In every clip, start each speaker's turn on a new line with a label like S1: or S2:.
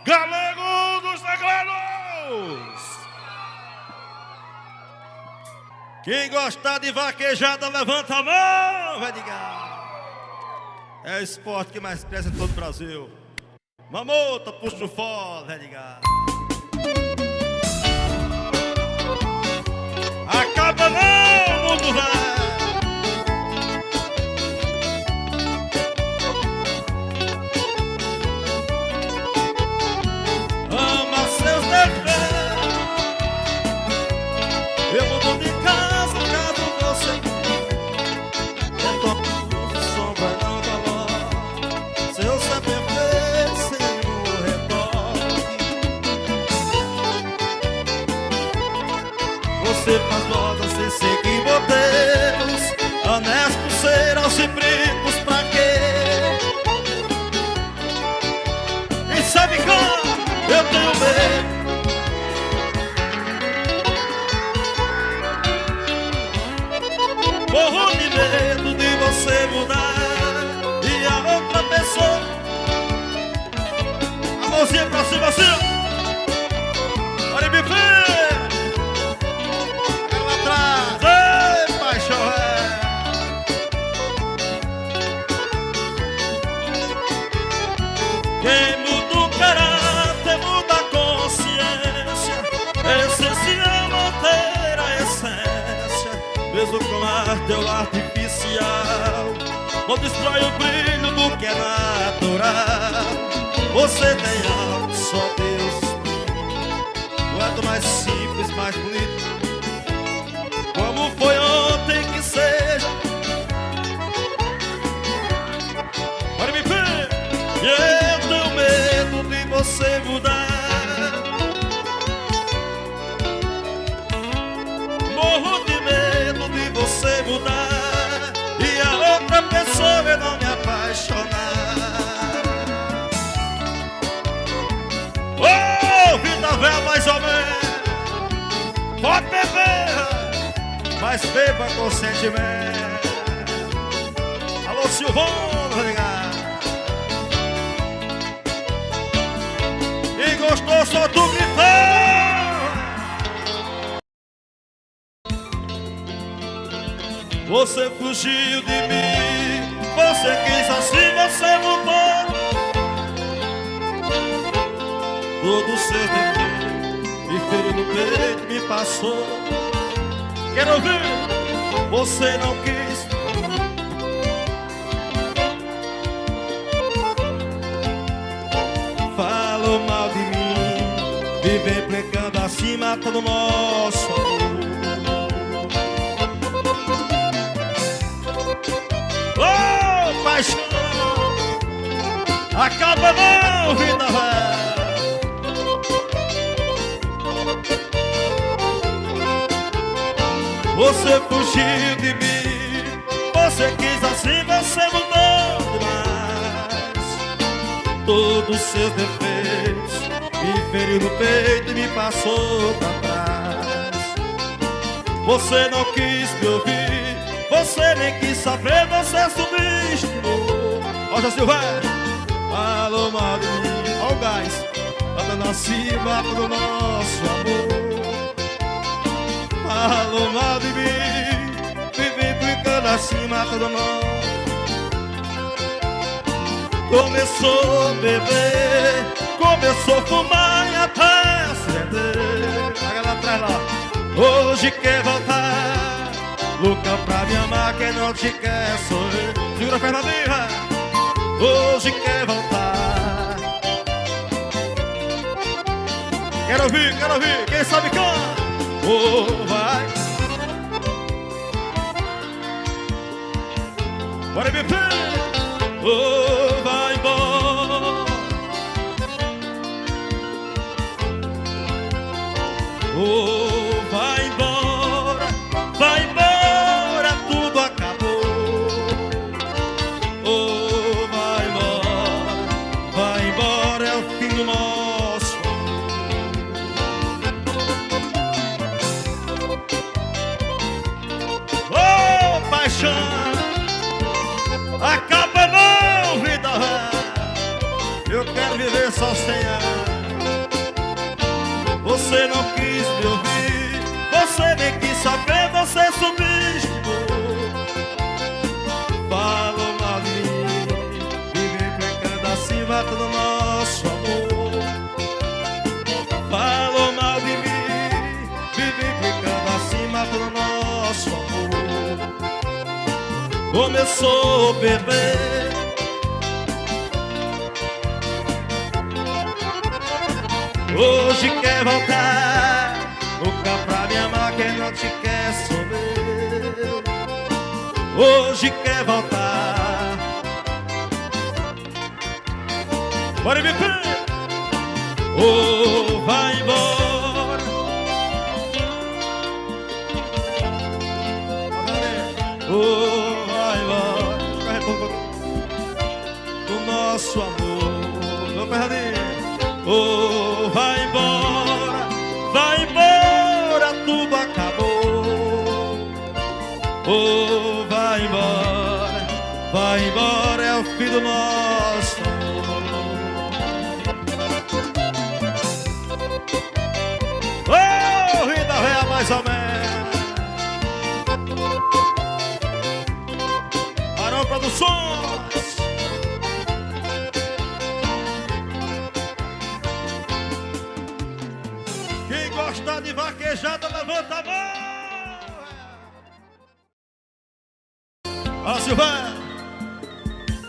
S1: Galego dos Teclados. Quem gostar de vaquejada, levanta a mão, vai ligar. É o esporte que mais cresce em todo o Brasil. Mamota, puxa o fole, vai ligar. Acaba não, mundo vai. Ama seus defeitos. Eu mudo de casa, caso você sombra não coloca. Seu saber fez sem o retoque. Você faz moda sem seguir modelos, anéis, pulseiras e brincos pra quê? Quem sabe como eu tenho medo. Morro de medo de você mudar e a outra pessoa. A mãozinha pra cima, assim. Olha me ver. Lá atrás. Ei, paixão, Quem muda o caráter, muda a consciência. É essencial manter a essência. Mesmo com arte artificial, não destrói o brilho do que é natural. Você tem algo, só Deus. Quanto mais simples, mais bonito. Como foi ontem que seja. Pode me ver. E eu tenho medo de você mudar. Morro de medo de você mudar e a outra pessoa eu não me apaixonar. Oh, vida velha mais ou menos. Pode beber, mas beba com sentimento. Alô, Silvão, ligar. Quem gostou, só tu gritar. Você fugiu de mim, você quis assim, você mudou. Todos os seus defeitos me feriu no peito, me passou. Quero ouvir, você não quis. Falou mal de mim, vive implicando assim, matando nosso amor. Oh, paixão, acaba não, vida velha. Você fugiu de mim, você quis assim, você mudou demais. Todos os seus defeitos me feriu no peito e me passou pra trás. Você não quis me ouvir, você nem quis saber, você subestimou. Olha Silvestre, falou mal de mim. Olha o gás, andando acima do nosso amor. Falou mal de mim, vive implicando acima do nosso. Começou a beber, começou a fumar e até acender. Olha lá atrás lá, hoje quer voltar. Louca pra me amar, quem não te quer sou eu. Segura a Fernandinha. Hoje quer voltar. Quero ouvir, quem sabe canta. Oh, vai. Bora me ver. Oh, vai embora. Oh, vai embora. Vai embora, tudo acabou. Oh, vai embora, é o fim do nosso amor. Oh, paixão, acaba não, vida velha. Eu quero viver só sem ela. Você não quis me ouvir, você nem quis saber, você subestimou. Falou mal de mim, vive implicando acima do nosso amor. Falou mal de mim, vive implicando acima do nosso amor. Começou a beber, hoje quer voltar, nunca pra me amar, quem não te quer sou eu. Hoje quer voltar. Bora me ver. Oh, vai embora. Oh, vai embora. Do nosso amor. Vamos perder. Oh, vai embora, tudo acabou. Oh, vai embora, é o fim do nosso amor. Oh, vida véia mais ou menos. Arão Produções. Quem gosta de vaquejada, levanta a mão. Olha, Silvestre.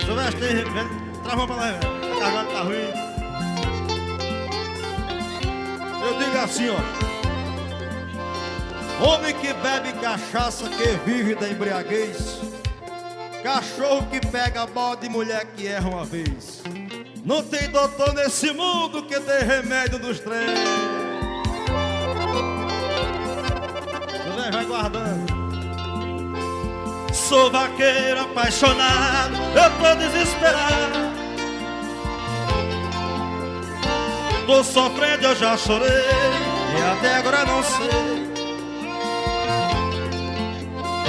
S1: Silvestre, traz a mão pra lá, velho. A garganta tá ruim. Eu digo assim, ó. Homem que bebe cachaça, que vive da embriaguez. Cachorro que pega bode, mulher que erra uma vez. Não tem doutor nesse mundo que dê remédio dos três. Vai guardando. Sou vaqueiro apaixonado, eu tô desesperado. Tô sofrendo, eu já chorei e até agora não sei.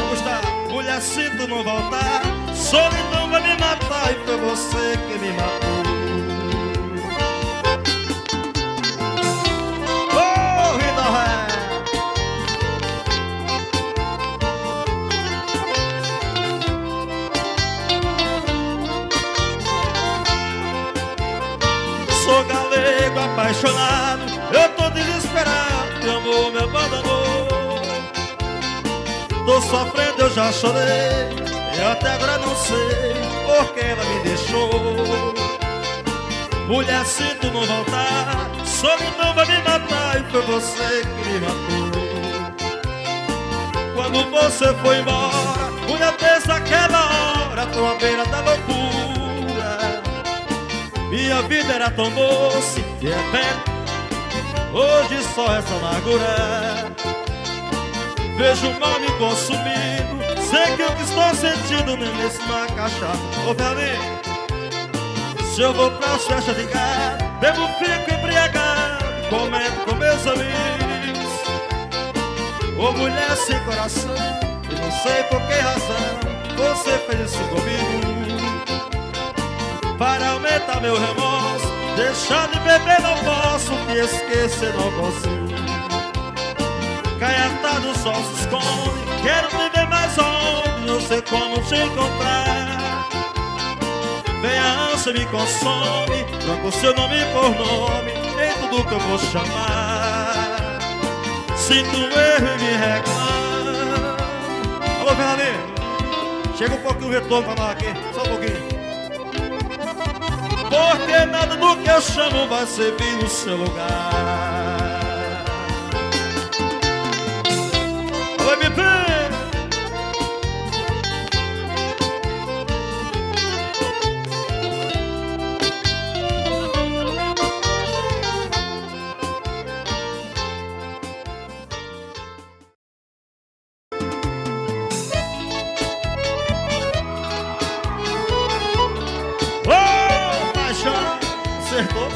S1: Gustavo, mulher, se tu não voltar, solidão vai me matar e foi você que me matou. Oh, Rindoré. Sou galego apaixonado, eu tô desesperado, meu amor me abandonou. Tô sofrendo, eu já chorei e até agora não sei porque ela me deixou. Mulher, se tu não voltar, solidão vai me matar e foi você que me matou. Quando você foi embora, mulher, desde aquela hora tô à beira da loucura. Minha vida era tão doce, de repente, hoje só essa amargura. Vejo o mal me consumindo, sei que o que estou sentindo nem nesse na cachaça. Ô, Belém, se eu vou pra festa de casa, bebo, fico embriagado, comento com meus amigos. Ô, mulher sem coração, eu não sei por que razão você fez isso comigo. Para aumentar meu remorso, deixar de beber não posso, te esquecer não consigo. Caiatado o sol se esconde, quero te ver mais onde, não sei como te encontrar. Vem a ânsia me consome, troco seu nome por nome, em tudo que eu vou chamar. Sinto um erro e me reclamo. Alô, Fernandinho, chega um pouquinho o retorno pra nós aqui, só um pouquinho. Porque nada do que eu chamo vai servir no seu lugar. Oi, me ver. Acertou.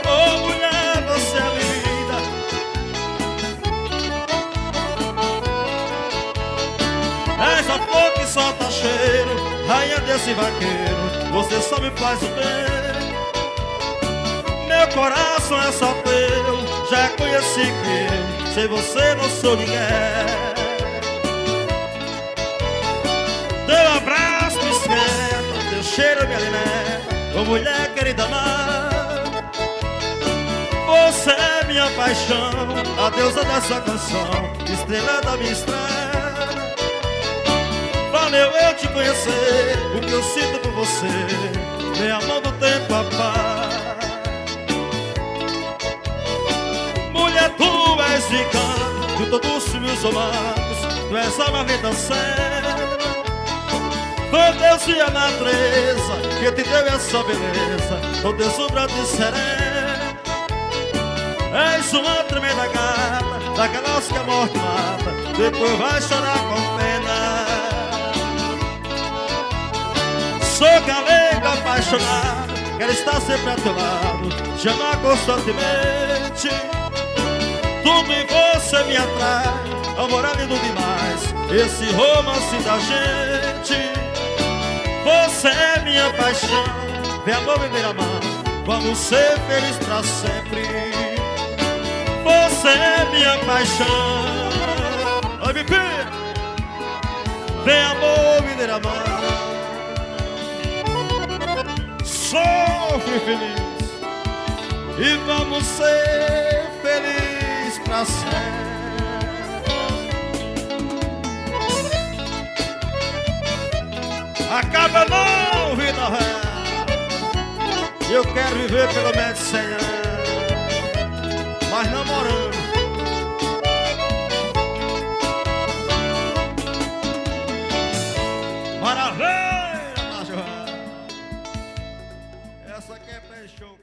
S1: Oh, mulher, você é linda. Essa flor que solta cheiro, rainha de desse vaqueiro, você só me faz o bem. Meu coração é só teu, já conheci que eu sem você não sou ninguém. Teu abraço me esquenta, teu cheiro me alimenta, ô mulher querida amar. Você é minha paixão, a deusa dessa canção, estrela da minha estrada. Valeu eu te conhecer, o que eu sinto por você, meu amor do tempo a paz. Mulher, tu és encanto de todos os meus amados, tu és a marreta séria. Foi Deus e a natureza que te deu essa beleza, o Deus de sereno. És uma tremenda gata, daquelas que a morte mata, depois vai chorar com pena. Sou galego apaixonado, quero estar sempre a teu lado, te amar constantemente. Tudo em você me atrai, amor é lindo demais, esse romance da gente. Você é minha paixão, vem amor me beira a mão, vamos ser felizes pra sempre. Você é minha paixão, oi me pira, vem amor me beira a mão. Sofre feliz e vamos ser felizes pra sempre. Acaba não, vida real. Eu quero viver pelo menos 100 anos, mas namorando. Maravilha, Major. Essa aqui é peixão.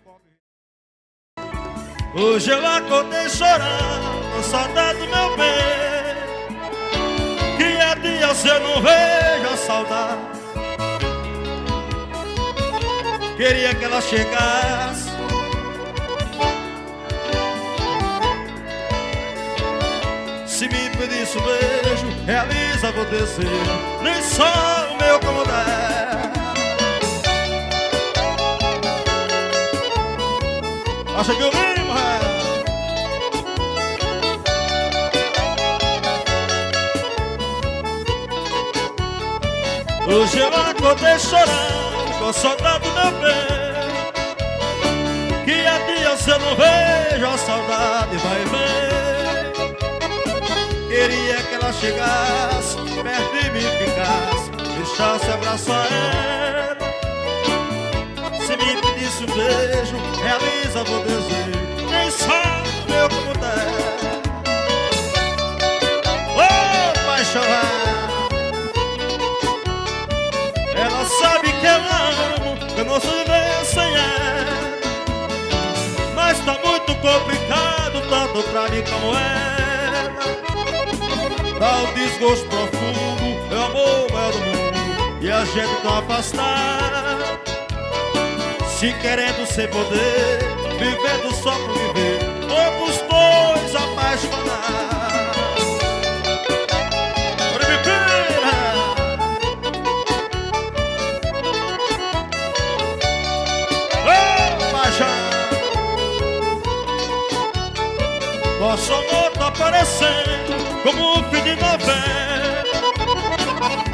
S1: Hoje eu acordei chorando, com saudade do meu bem, que há dias eu não vejo a saudade. Queria que ela chegasse, se me pedisse um beijo, realiza o desejo, nem só o meu como der. Acha que eu lembro, hoje eu acordei chorando, com saudade do meu bem, que há dias eu não vejo a saudade vai bem. Queria que ela chegasse, perto de mim ficasse, deixasse abraçar ela. Se me pedisse um beijo, realiza o desejo, nem só meu como der. Oh, paixão, ela sabe que eu amo, eu não sei viver sem ela, mas tá muito complicado, tanto pra mim como ela. Dá um desgosto profundo, meu amor, maior do mundo, e a gente tão afastado, se querendo sem poder, vivendo só por viver, poucos dois apaixonados. Nosso amor tá parecendo como um fim de novela,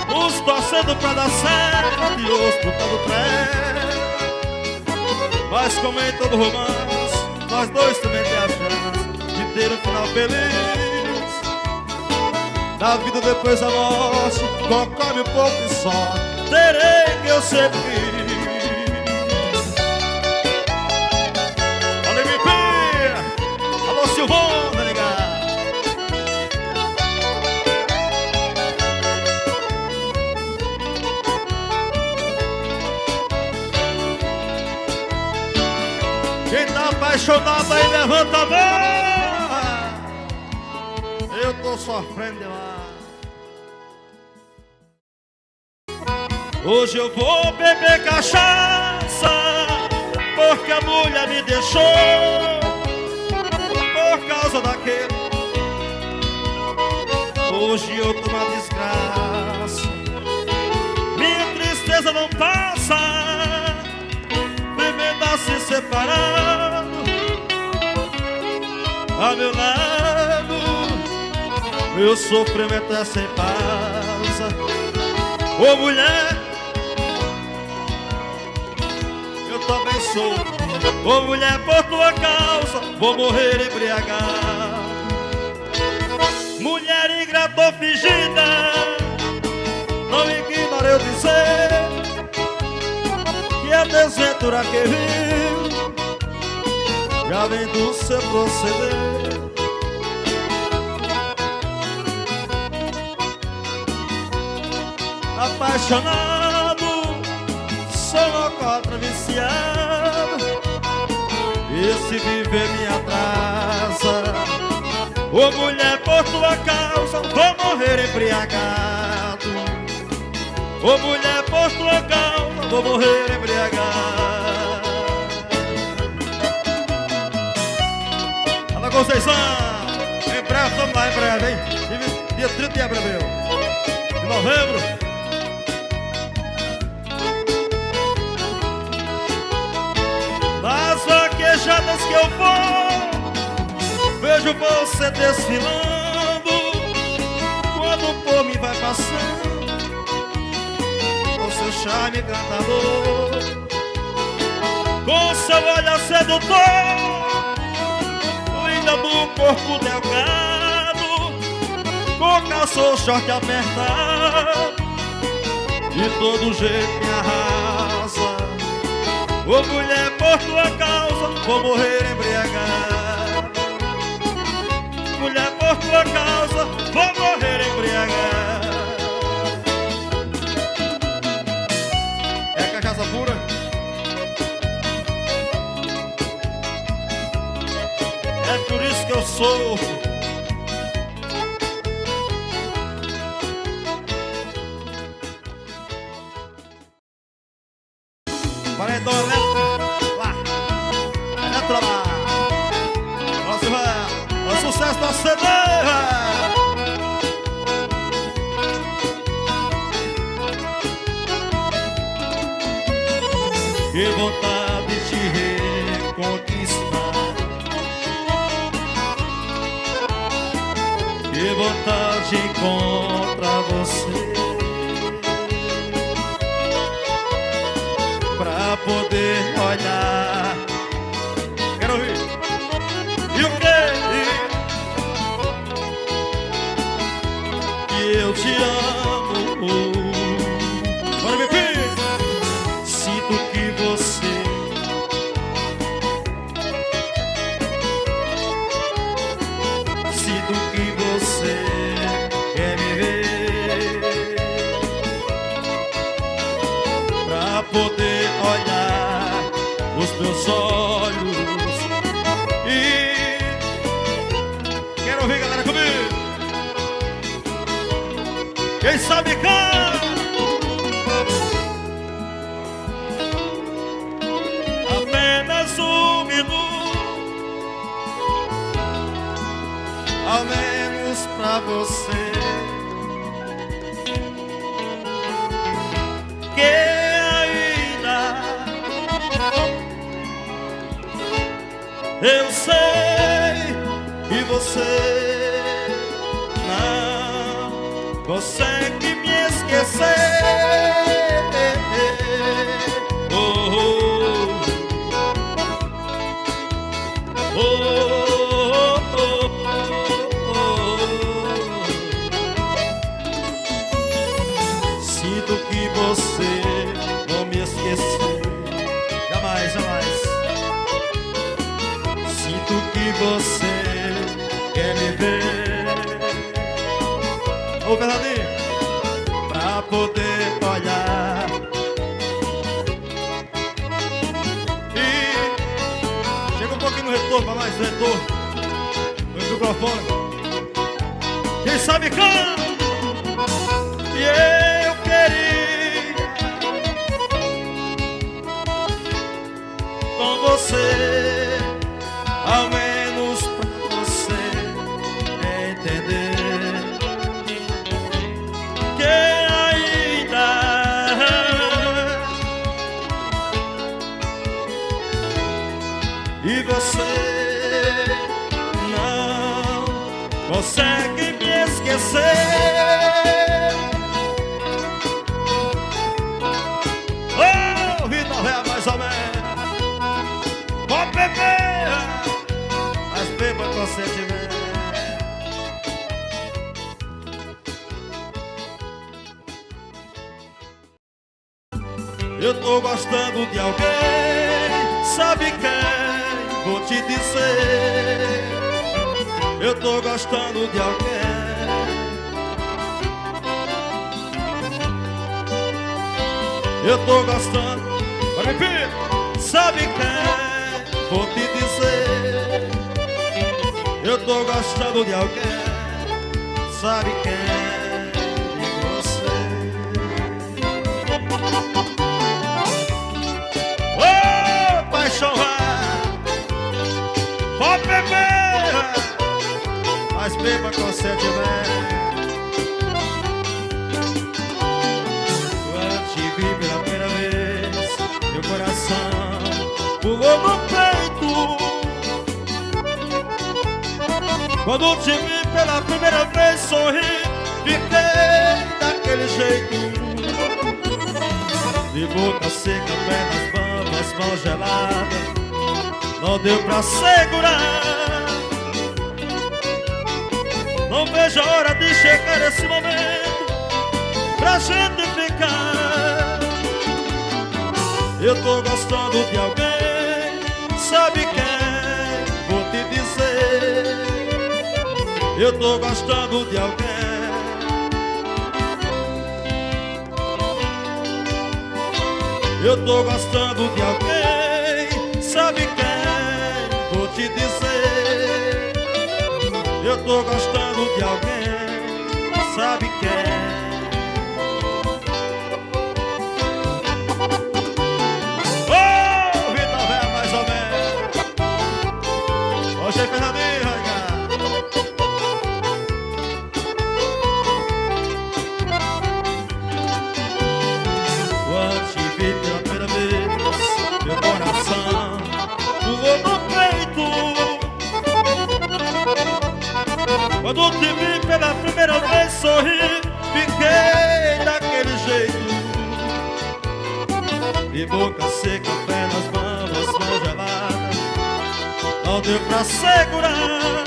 S1: uns torcendo pra dar certo e outros botando trem. Mas como em todo romance, nós dois também tem a chance de ter um final feliz. Na vida depois da morte, concorre um pouco de sorte, terei que eu sempre quis. Olha me pira, alô Silvana, ligado. Quem tá apaixonado aí, levanta a mão. Eu tô sofrendo demais. Hoje eu vou beber cachaça, porque a mulher me deixou, por causa daquele. Hoje eu tô na desgraça, minha tristeza não separado, a meu lado, meu sofrimento é sem pausa. Ô mulher, eu também sou. Ô mulher, por tua causa vou morrer embriagado. Mulher ingrata ou fingida, não ignore eu dizer que a desventura que viu já vem do seu proceder. Apaixonado, sou alcoólatra viciado, esse viver me atrasa. Ô mulher, por tua causa vou morrer embriagado. Ô mulher, por tua causa vou morrer embriagado. Alô, Conceição, em breve, estamos lá em breve, hein? Dia 30 de abril, de novembro. Nas vaquejadas que eu vou, vejo você desfilando. Quando por mim vai passando, com seu charme encantador, com seu olhar sedutor, linda do corpo delgado, com calção short apertado, de todo jeito me arrasa. Ô mulher, por tua causa vou morrer embriagado. Mulher, por tua causa vou morrer embriagado. É cachaça pura? É por isso que eu sofro. Paredão elétrico, lá, eletro lá. Nossa, vai, o sucesso da CD. Que vontade de reconquistar, que vontade de encontrar você, pra poder olhar. Quero ouvir. E o que? Que eu te amo. Bora, bebê. Sinto que você quer me ver, pra poder olhar os meus olhos. E quero ouvir, galera, comigo. Quem sabe canta. Apenas um minuto, ao menos pra você, que eu sei que você não consegue me esquecer. Oh, oh, oh, oh, oh, oh. Sinto que você não me esqueceu. Jamais, jamais. Sinto que você quer me ver. Ô, Fernandinho, pra poder olhar. E chega um pouquinho no retorno, pra mais retorno no microfone. Quem sabe canta. E eu queria com você, ao menos pra você entender que ainda consegue me esquecer. Oh, Vitor é mais ou menos. Pode beber, mas beba com sentimento. Eu tô gostando de alguém, sabe quem? Vou te dizer. Eu tô gostando de alguém. Eu tô gostando. Vai repetir. Sabe quem? Vou te dizer. Eu tô gostando de alguém. Sabe quem? Pode beber, mas beba com sentimento. Quando te vi pela primeira vez, meu coração pulou no peito. Quando te vi pela primeira vez sorri, fiquei daquele jeito. De boca seca, pernas bambas, mãos geladas, não deu pra segurar. Não vejo a hora de chegar esse momento pra gente ficar. Eu tô gostando de alguém, sabe quem? Vou te dizer. Eu tô gostando de alguém. Eu tô gostando de alguém, sabe quem? Vou te dizer. Eu tô gostando de alguém, sabe quem? Oh, Vitor Vé, mais ou menos. Hoje é Fernandinho, Raigar. Quando te vi pela primeira vez, meu coração pulou no peito. Quando te vi pela primeira vez sorri, fiquei daquele jeito. De boca seca, pernas bambas, mãos geladas, não deu pra segurar.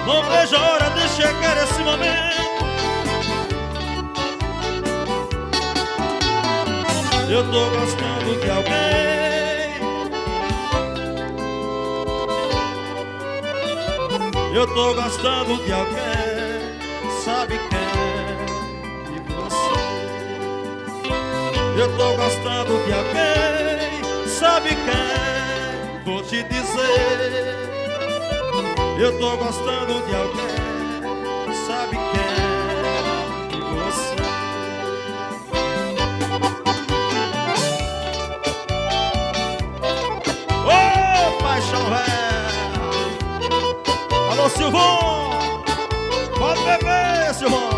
S1: Não vejo a hora de chegar esse momento. Eu tô gostando de alguém. Eu tô gostando de alguém, sabe quem? De você. Eu tô gostando de alguém, sabe quem? Vou te dizer. Eu tô gostando de alguém, sabe quem? De você. Alô, Silvão, pode beber, Silvão.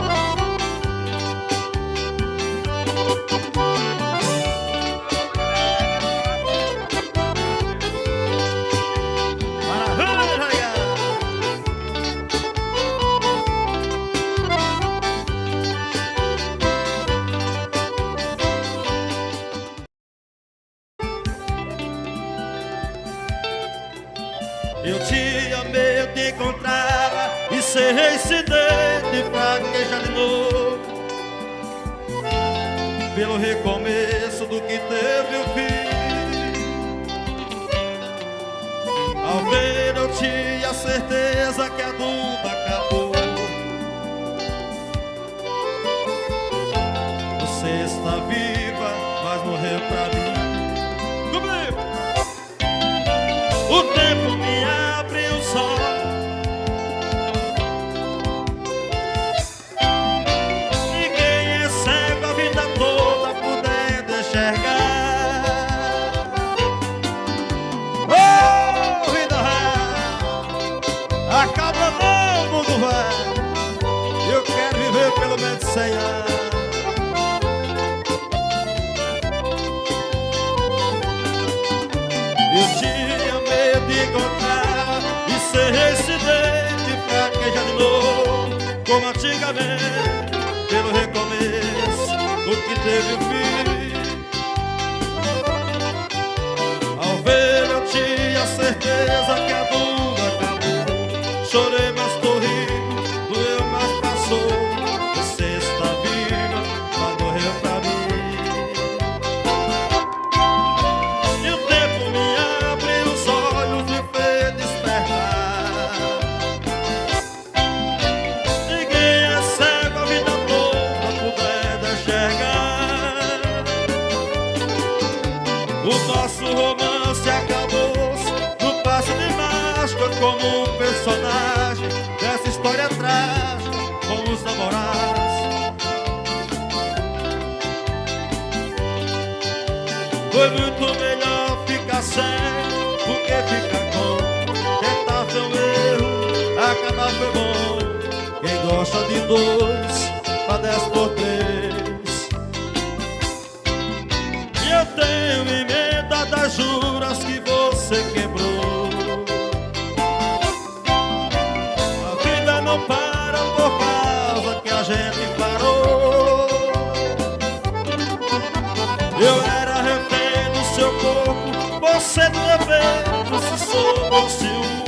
S1: Maravilha. Eu te amei, eu te encontrava e sem incidente fraquejar de novo. Pelo recomeço do que teve o fim. Ao ver eu tinha certeza que a dúvida acabou. Você está viva, mas morreu pra mim. Comigo! O tempo me abre o sol. Ninguém é cego a vida toda podendo enxergar. Oh, vida real, acaba não, mundo velho. Eu quero viver pelo menos 100 anos. Eu tinha medo de encontrar e ser esse como antigamente, pelo recomeço do que teve fim. Ao ver eu tinha certeza que a dúvida acabou. Chorei, mas tô rindo, doeu, mas passou. Você está viva, mas morreu pra mim. E o tempo me abre os olhos, me fez despertar. Ninguém é cego a vida toda, puder enxergar. O nosso romance acabou-se no passe de mágica, como um personagem dessa história trágica, com os namorados. Foi muito melhor ficar sem do que ficar com. Tentar foi um erro, acabar foi bom. Quem gosta de dois, padece por três. E eu tenho emenda das juras que você quebrou. A vida não para por causa que a gente parou. Eu era refém do seu corpo, você do meu beijo. Se sobrou ciúme,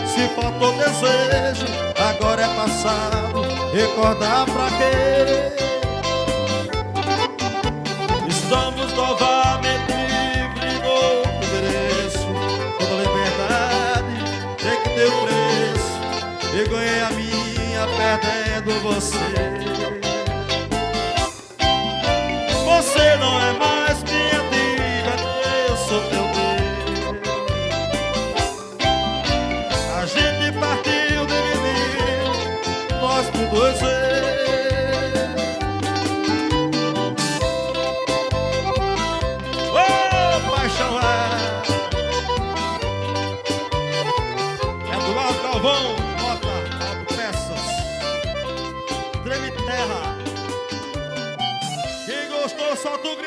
S1: se faltou desejo, agora é passado, recordar pra quê? Estamos novamente livres no endereço. Toda liberdade tem que ter um preço. Eu ganhei a minha perdendo você. Você não é mais minha diva, nem eu sou teu Deus. A gente partiu de mim, nós por dois vezes. Ô, paixão é do Alto Galvão, Auto Peças, Treme Terra. Quem gostou, solta o grito.